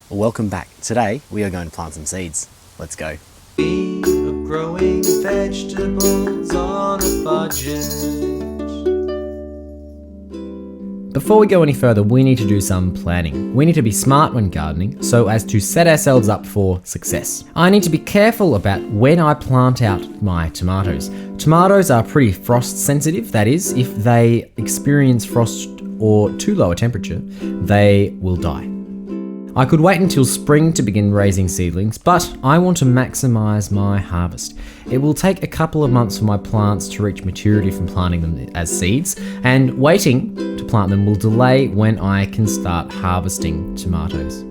Welcome back. Today we are going to plant some seeds. Let's go. We are growing vegetables on a budget. Before we go any further, we need to do some planning. We need to be smart when gardening so as to set ourselves up for success. I need to be careful about when I plant out my tomatoes. Tomatoes are pretty frost sensitive, that is, if they experience frost or too low a temperature, they will die. I could wait until spring to begin raising seedlings, but I want to maximize my harvest. It will take a couple of months for my plants to reach maturity from planting them as seeds, and waiting to plant them will delay when I can start harvesting tomatoes.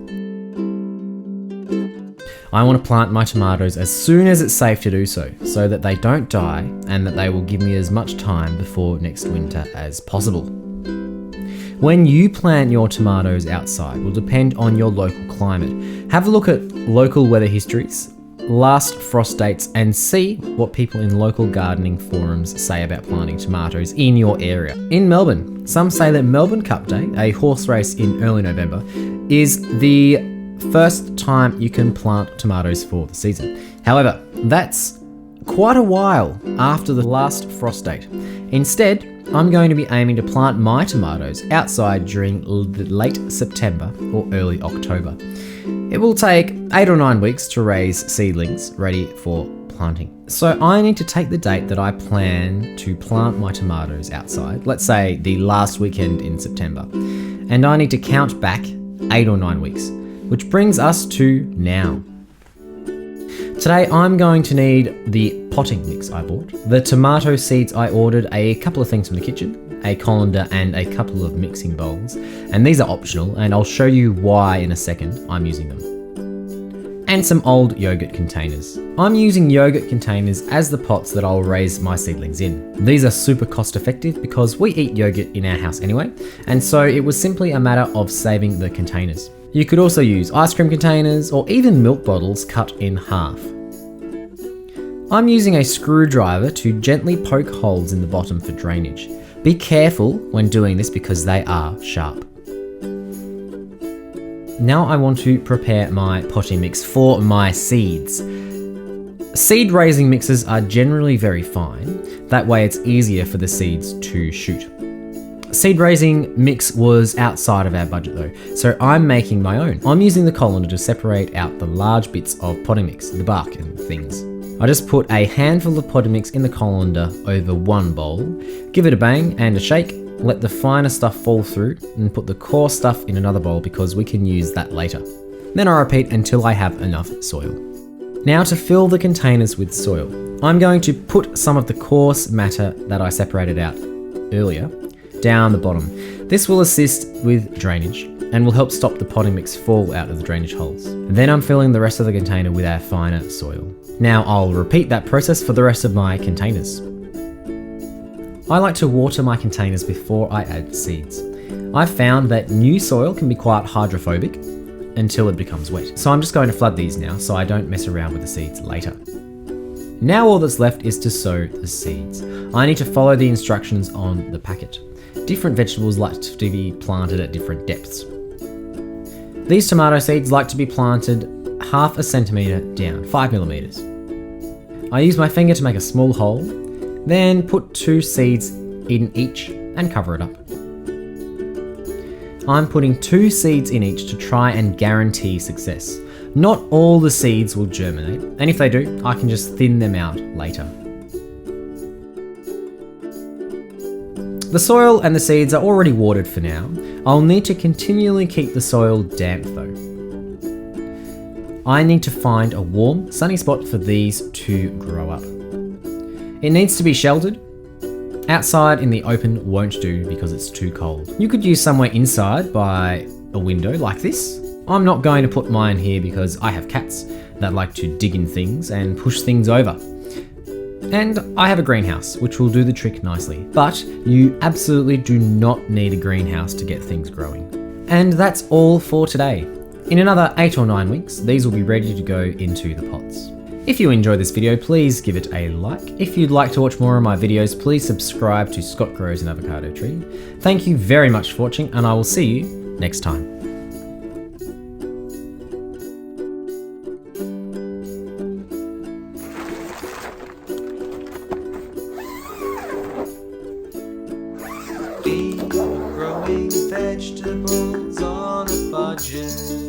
I want to plant my tomatoes as soon as it's safe to do so that they don't die and that they will give me as much time before next winter as possible. When you plant your tomatoes outside will depend on your local climate. Have a look at local weather histories, last frost dates, and see what people in local gardening forums say about planting tomatoes in your area. In Melbourne, some say that Melbourne Cup Day, a horse race in early November, is the first time you can plant tomatoes for the season. However, that's quite a while after the last frost date. Instead, I'm going to be aiming to plant my tomatoes outside during late September or early October. It will take 8 or 9 weeks to raise seedlings ready for planting. So I need to take the date that I plan to plant my tomatoes outside, let's say the last weekend in September, and I need to count back 8 or 9 weeks, which brings us to now. Today I'm going to need the potting mix I bought, the tomato seeds I ordered, a couple of things from the kitchen, a colander and a couple of mixing bowls, and these are optional and I'll show you why in a second I'm using them. And some old yogurt containers. I'm using yogurt containers as the pots that I'll raise my seedlings in. These are super cost effective because we eat yogurt in our house anyway, and so it was simply a matter of saving the containers. You could also use ice cream containers or even milk bottles cut in half. I'm using a screwdriver to gently poke holes in the bottom for drainage. Be careful when doing this because they are sharp. Now I want to prepare my potting mix for my seeds. Seed raising mixes are generally very fine. That way it's easier for the seeds to shoot. Seed raising mix was outside of our budget though, so I'm making my own. I'm using the colander to separate out the large bits of potting mix, the bark and things. I just put a handful of potting mix in the colander over one bowl, give it a bang and a shake, let the finer stuff fall through, and put the coarse stuff in another bowl because we can use that later. Then I repeat until I have enough soil. Now to fill the containers with soil, I'm going to put some of the coarse matter that I separated out earlier down the bottom. This will assist with drainage and will help stop the potting mix fall out of the drainage holes. Then I'm filling the rest of the container with our finer soil. Now I'll repeat that process for the rest of my containers. I like to water my containers before I add seeds. I've found that new soil can be quite hydrophobic until it becomes wet. So I'm just going to flood these now so I don't mess around with the seeds later. Now all that's left is to sow the seeds. I need to follow the instructions on the packet. Different vegetables like to be planted at different depths. These tomato seeds like to be planted half a centimetre down, 5 millimetres. I use my finger to make a small hole, then put 2 seeds in each and cover it up. I'm putting 2 seeds in each to try and guarantee success. Not all the seeds will germinate, and if they do, I can just thin them out later. The soil and the seeds are already watered for now. I'll need to continually keep the soil damp though. I need to find a warm, sunny spot for these to grow up. It needs to be sheltered. Outside in the open won't do because it's too cold. You could use somewhere inside by a window like this. I'm not going to put mine here because I have cats that like to dig in things and push things over. And I have a greenhouse, which will do the trick nicely. But you absolutely do not need a greenhouse to get things growing. And that's all for today. In another 8 or 9 weeks, these will be ready to go into the pots. If you enjoyed this video, please give it a like. If you'd like to watch more of my videos, please subscribe to Scott Grows an Avocado Tree. Thank you very much for watching, and I will see you next time. budget.